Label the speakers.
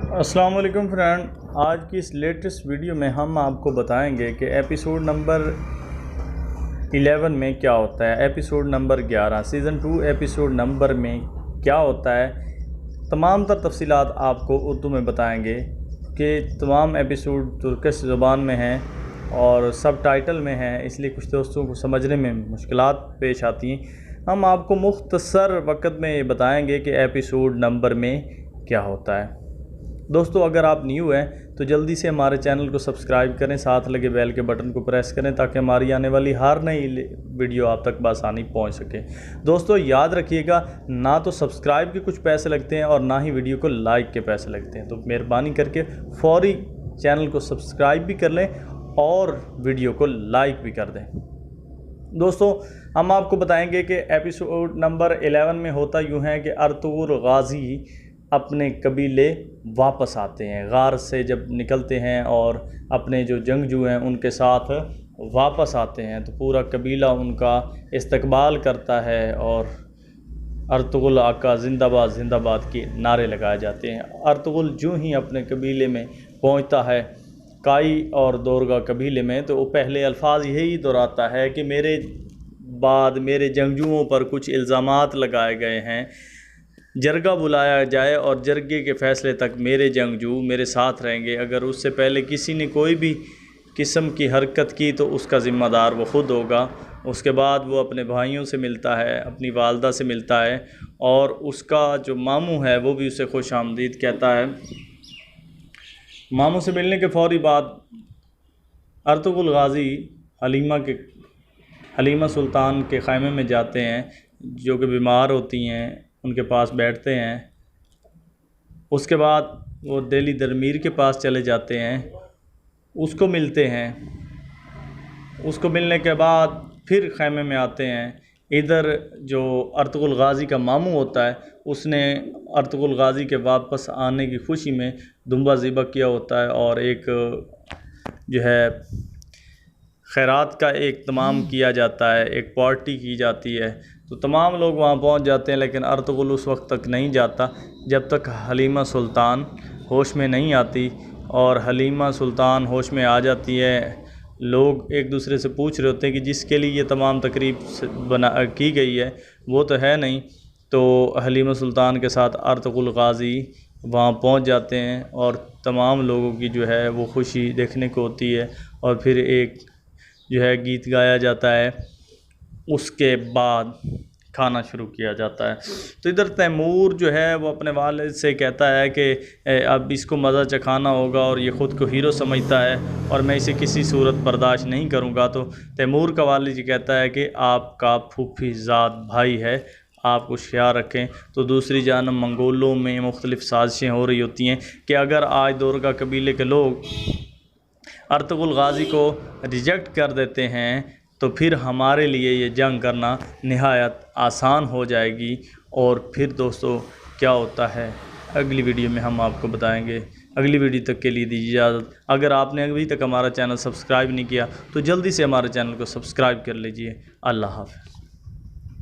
Speaker 1: अस्सलाम वालेकुम फ्रेंड, आज की इस लेटेस्ट वीडियो में हम आपको बताएंगे कि एपिसोड नंबर 11 में क्या होता है, episode number 11 season 2 episode number में क्या होता है। तमाम तर तफसीलात आपको उर्दू में बताएंगे कि तमाम एपिसोड तुर्किश ज़ुबान में हैं और सब टाइटल में हैं, इसलिए कुछ दोस्तों को समझने में मुश्किलात पेश आती हैं। हम आपको मुख्तसर वक़्त में ये बताएंगे कि एपिसोड नंबर में क्या होता है। दोस्तों, अगर आप न्यू हैं तो जल्दी से हमारे चैनल को सब्सक्राइब करें, साथ लगे बेल के बटन को प्रेस करें ताकि हमारी आने वाली हर नई वीडियो आप तक बआसानी पहुंच सके। दोस्तों याद रखिएगा, ना तो सब्सक्राइब के कुछ पैसे लगते हैं और ना ही वीडियो को लाइक के पैसे लगते हैं, तो मेहरबानी करके फौरी चैनल को सब्सक्राइब भी कर लें और वीडियो को लाइक भी कर दें। दोस्तों, हम आपको बताएंगे कि एपिसोड नंबर 11 में होता यूँ है कि अर्तुगरुल गाज़ी अपने कबीले वापस आते हैं, गार से जब निकलते हैं और अपने जो जंगजू हैं उनके साथ वापस आते हैं तो पूरा कबीला उनका इस्तकबाल करता है और अर्तुगरुल आका जिंदाबाद जिंदाबाद के नारे लगाए जाते हैं। अर्तुगरुल जो ही अपने कबीले में पहुंचता है, काई और दोरगा कबीले में, तो वो पहले अल्फाज यही दोहराता है कि मेरे बाद मेरे जंगजुओं पर कुछ इल्ज़ामात लगाए गए हैं, जरगा बुलाया जाए और जरगे के फ़ैसले तक मेरे जंगजू मेरे साथ रहेंगे। अगर उससे पहले किसी ने कोई भी किस्म की हरकत की तो उसका ज़िम्मेदार वो ख़ुद होगा। उसके बाद वो अपने भाइयों से मिलता है, अपनी वालदा से मिलता है और उसका जो मामू है वो भी उसे खुश आमदीद कहता है। मामू से मिलने के फ़ौरी बाद अर्तुगरुल गाज़ी हलीमा सुल्तान के ख़ैमे में जाते हैं, जो कि बीमार होती हैं, उनके पास बैठते हैं। उसके बाद वो दिली दरमीर के पास चले जाते हैं, उसको मिलते हैं। उसको मिलने के बाद फिर ख़ैमे में आते हैं। इधर जो अर्तुगरुल गाज़ी का मामू होता है, उसने अर्तुगरुल गाज़ी के वापस आने की खुशी में दुम्बा ज़िबा किया होता है और एक जो है खैरात का एक तमाम किया जाता है, एक पार्टी की जाती है। तो तमाम लोग वहाँ पहुँच जाते हैं, लेकिन अर्तुगरुल उस वक्त तक नहीं जाता जब तक हलीमा सुल्तान होश में नहीं आती। और हलीमा सुल्तान होश में आ जाती है, लोग एक दूसरे से पूछ रहे होते हैं कि जिसके लिए ये तमाम तकरीब की गई है वो तो है नहीं। तो हलीमा सुल्तान के साथ अर्तुगरुल गाज़ी वहाँ पहुँच जाते हैं और तमाम लोगों की जो है वो खुशी देखने को होती है और फिर एक जो है गीत गाया जाता है। उसके बाद खाना शुरू किया जाता है। तो इधर तैमूर जो है वो अपने वालिद से कहता है कि अब इसको मज़ा चखाना होगा और ये ख़ुद को हीरो समझता है और मैं इसे किसी सूरत बर्दाश्त नहीं करूँगा। तो तैमूर का वालिद जी कहता है कि आपका फूफीज़ाद भाई है, आप कुछ ख्याल रखें। तो दूसरी जानब मंगोलों में मुख्तलिफ़ साजिशें हो रही होती हैं कि अगर आज दोरगा कबीले के लोग अर्तुगरुल गाज़ी को रिजेक्ट कर देते हैं तो फिर हमारे लिए ये जंग करना नहायत आसान हो जाएगी। और फिर दोस्तों क्या होता है अगली वीडियो में हम आपको बताएंगे। अगली वीडियो तक के लिए दीजिए इजाज़त। अगर आपने अभी तक हमारा चैनल सब्सक्राइब नहीं किया तो जल्दी से हमारे चैनल को सब्सक्राइब कर लीजिए। अल्लाह हाफ़िज़।